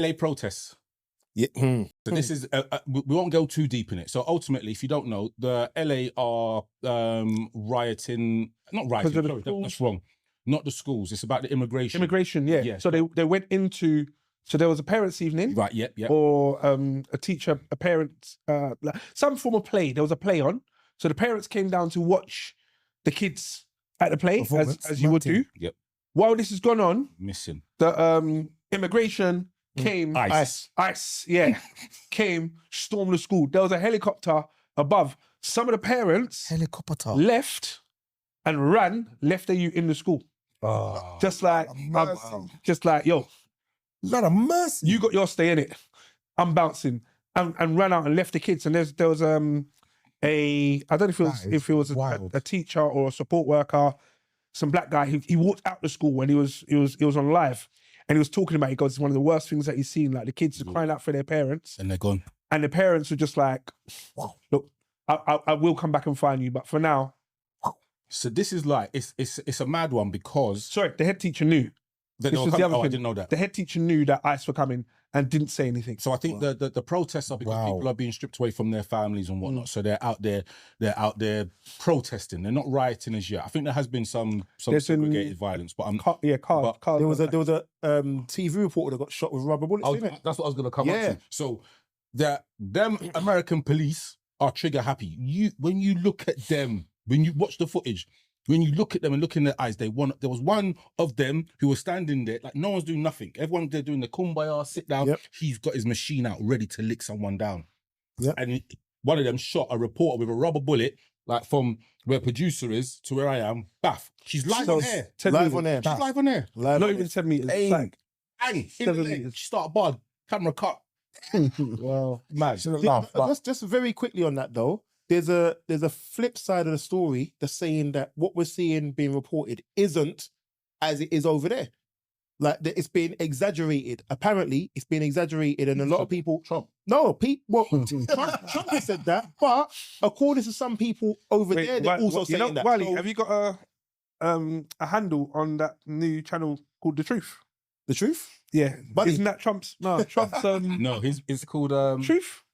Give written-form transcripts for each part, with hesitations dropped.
LA protests. Yeah. So this is, we won't go too deep in it. So ultimately, if you don't know, the LA are rioting, not rioting, sorry, that's wrong. Not the schools, it's about the immigration. Immigration, yeah. So they went into, so there was a parents' evening. Right, yep. Or a teacher, a parent, some form of play. There was a play on. So the parents came down to watch the kids at the play, as you would do. Yep. While this has gone on, missing. The immigration came, ICE, came, stormed the school. There was a helicopter above. Some of the parents left and left their youth in the school. Oh, just like, yo, lot of mercy. You got your stay in it. I'm bouncing, and ran out and left the kids. And there was I don't know if it was a teacher or a support worker, some black guy. He walked out the school when he was on live, and he was talking about. He goes, it's one of the worst things that he's seen. Like the kids are crying out for their parents, and they're gone. And the parents were just like, wow, look, I will come back and find you, but for now. So this is like it's a mad one because the head teacher knew. This was the other thing. I didn't know that. The head teacher knew that ICE were coming and didn't say anything. So I think the protests are because people are being stripped away from their families and whatnot. So they're out there protesting. They're not rioting as yet. I think there has been some segregated violence, but cars. There was a TV reporter that got shot with rubber bullets. That's what I was going to come up to. So them American police are trigger happy. When you look at them, when you watch the footage, when you look at them and look in their eyes, there was one of them who was standing there, like no one's doing nothing. Everyone's there doing the kumbaya, sit down. Yep. He's got his machine out ready to lick someone down. Yep. And one of them shot a reporter with a rubber bullet, like from where producer is to where I am, baff. She's live on air. Live on air. She's live on air. Not even 7 meters. Bang, in the leg. She started barred. Camera cut. Well, mad. Just very quickly on that though. There's a flip side of the story that's saying that what we're seeing being reported isn't as it is over there. Like it's been exaggerated. Apparently, it's been exaggerated, and a lot of people. Trump has said that, but according to some people over there, they're also saying that. Wiley, have you got a handle on that new channel called The Truth? The Truth? Yeah, but isn't that Trump's? No, Trump's. No, it's called Truth.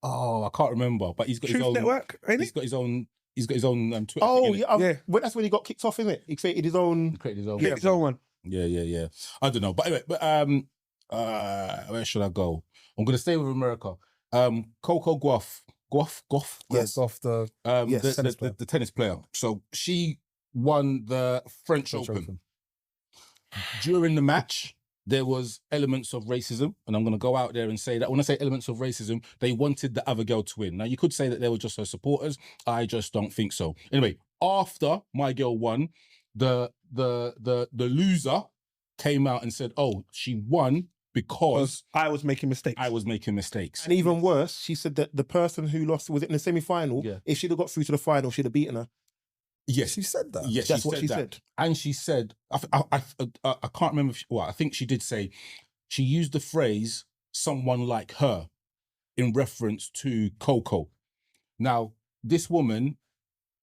Oh, I can't remember, but he's got Truth his own network. Ain't he's got his own. He's got his own Twitter. Oh yeah. Well, that's when he got kicked off, isn't it? He created his own. His own one. Yeah. I don't know, but anyway, where should I go? I'm gonna stay with America. Coco Gauff. Yes, Gauff, the tennis player. So she won the French Open. During the match, there was elements of racism, and I'm going to go out there and say that when I say elements of racism, they wanted the other girl to win. Now, you could say that they were just her supporters. I just don't think so. Anyway, after my girl won, the loser came out and said, "Oh, she won because I was making mistakes. And even worse, she said that the person who lost was it in the semi-final. Yeah. If she'd have got through to the final, she'd have beaten her. Yes, she said that. Yes, that's what she said. And she said, I can't remember. I think she did say, she used the phrase "someone like her" in reference to Coco. Now, this woman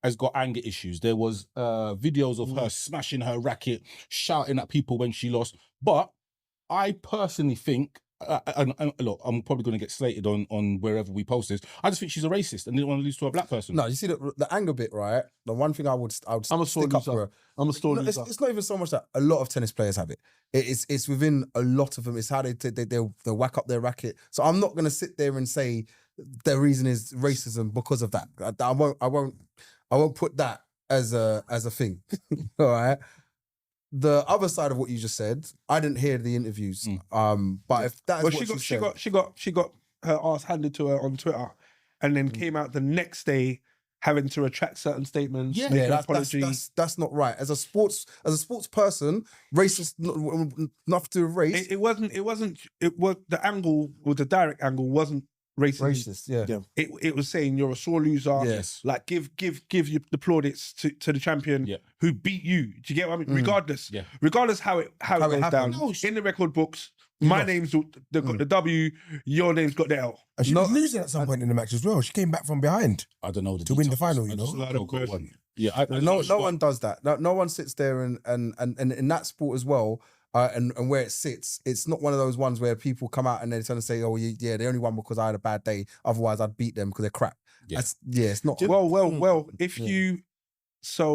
has got anger issues. There was videos of her smashing her racket, shouting at people when she lost. But I personally think, look, I'm probably going to get slated on wherever we post this. I just think she's a racist and didn't want to lose to a black person. No, you see the anger bit, right? The one thing I would I'm a stick up for her. I'm a sore loser. It's not even so much that a lot of tennis players have it. It's within a lot of them. It's how they'll whack up their racket. So I'm not going to sit there and say their reason is racism because of that. I won't put that as a thing. All right. The other side of what you just said, I didn't hear the interviews. But if that's what she got her ass handed to her on Twitter, and then came out the next day having to retract certain statements. Yeah, that's not right. As a sports person, racist nothing to do with race. It was the angle, or the direct angle wasn't racist. Yeah. It was saying you're a sore loser. Yes. Like give you the plaudits to the champion who beat you. Do you get what I mean? Regardless how it goes down. In the record books, my name's got the W, your name's got the L. And she was losing at some point in the match as well. She came back from behind. I don't know to win the final. No one does that. No one sits there and in that sport as well. and where it sits, it's not one of those ones where people come out and they're trying to say, oh, yeah, they only won because I had a bad day. Otherwise, I'd beat them because they're crap. Yeah. It's not. Well. If you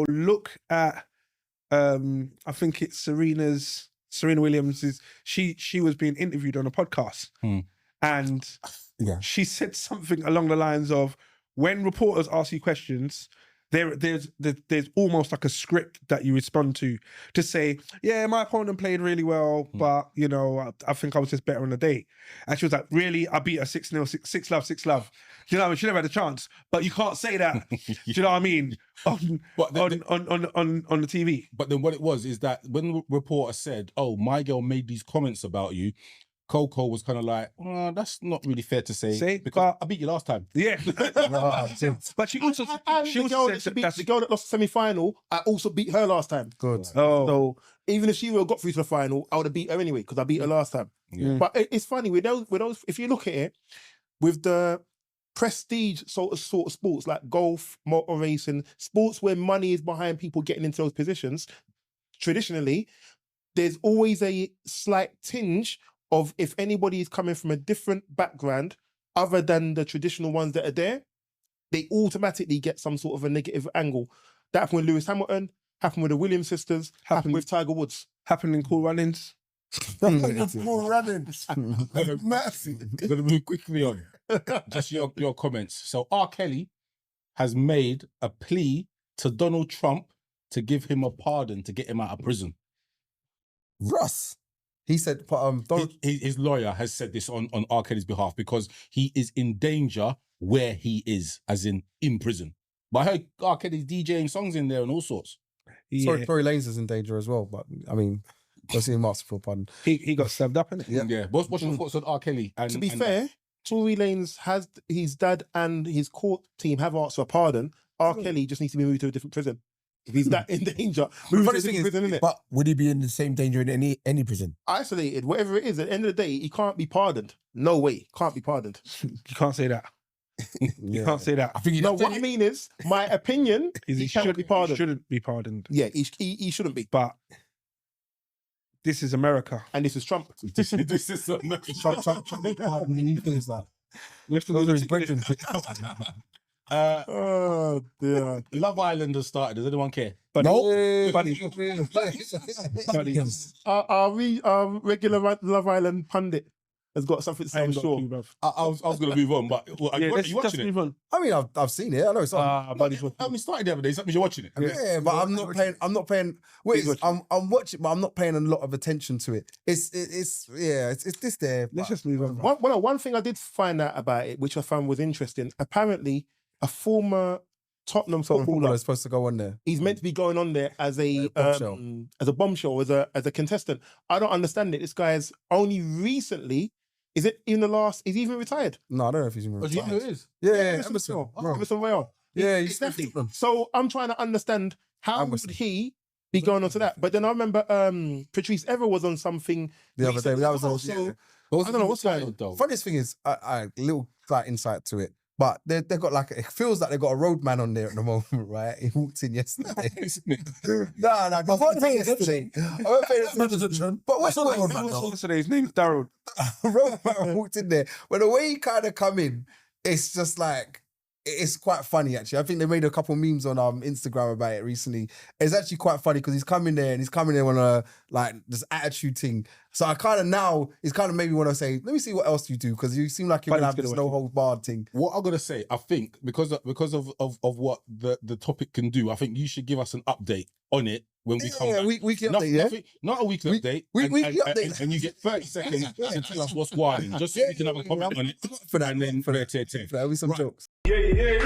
look at, I think it's Serena Williams. She was being interviewed on a podcast, and she said something along the lines of, when reporters ask you questions, there's almost like a script that you respond to say, yeah, my opponent played really well, but you know, I think I was just better on the day. And she was like, really? I beat her 6-0, 6-love. You know, she never had a chance. But you can't say that. Do you know what I mean? On the TV. But then what it was is that when the reporter said, "Oh, my girl made these comments about you," Coco was kind of like, that's not really fair to say because I beat you last time. Yeah. But she also said the girl that lost the semi-final, I also beat her last time. Good. So even if she would have got through to the final, I would have beat her anyway because I beat her last time. Yeah. But it's funny with those, if you look at it, with the prestige sort of sports like golf, motor racing, sports where money is behind people getting into those positions, traditionally, there's always a slight tinge of, if anybody is coming from a different background other than the traditional ones that are there, they automatically get some sort of a negative angle. That happened with Lewis Hamilton, happened with the Williams sisters, happened with Tiger Woods. Happened in Cool Runnings. Cool Runnings. Massive. I'm going to move quickly on. Just your comments. So R.Kelly has made a plea to Donald Trump to give him a pardon to get him out of prison. Russ. He said, his lawyer has said this on R. Kelly's behalf because he is in danger where he is, as in prison. But I heard R. Kelly's DJing songs in there and all sorts. Sorry, Tory Lanez is in danger as well, but I mean, I'll see him ask for a pardon. He got stabbed up, innit? Yeah. What's your thoughts on R. Kelly? To be fair, Tory Lanez has, his dad and his court team have asked for a pardon. R. Kelly just needs to be moved to a different prison. If he's that in danger, move to a different prison, innit? But would he be in the same danger in any prison? Isolated, whatever it is, at the end of the day, he can't be pardoned. No way, can't be pardoned. You can't say that. You can't say that. I think what I mean is, my opinion is he cannot be pardoned. He shouldn't be pardoned. Yeah, he shouldn't be. But this is America. And this is Trump. this is America. Trump. We have to go to his Oh dear. Love Island has started. Does anyone care? Buddy. Our regular Love Island pundit has got something to say, I'm sure. I was going to move on, but are you watching it? I mean, I've seen it. I know it's on. I started the other day. That means you're watching it. Yeah, but I'm not paying. I'm watching, but I'm not paying a lot of attention to it. It's this there. Let's just move on. One thing I did find out about it, which I found was interesting. Apparently, a former Tottenham footballer is supposed to go on there. He's meant to be going on there as a bombshell, as a contestant. I don't understand it. This guy has only recently. Is it in the last? Is he even retired? No, I don't know if he's even retired. Do you know who it is? Yeah, Emerson Royal. Yeah, exactly. So I'm trying to understand how would he be going on to that. But then I remember Patrice Ever was on something the other day. That was I don't know what's going on. Funniest thing is, a little slight insight to it. But they've got like, it feels like they've got a roadman on there at the moment, right? He walked in yesterday. No, I wasn't paying attention. But what's the roadman? Yesterday, his name's Darryl. Roadman walked in there. But the way he kind of come in, it's just like, it's quite funny actually. I think they made a couple memes on Instagram about it recently. It's actually quite funny because he's coming there on a like this attitude thing. So I kind of now, it's kind of made me want to say, let me see what else you do, because you seem like you're gonna have this no hold barred thing. What I'm gonna say, I think because of what the topic can do, I think you should give us an update on it when we come back. Weekly update, not a weekly update. Weekly update. And you get 30 seconds to tell us what's going on. Just so we can have a comment on it. For that, and then there'll be some jokes. Yeah.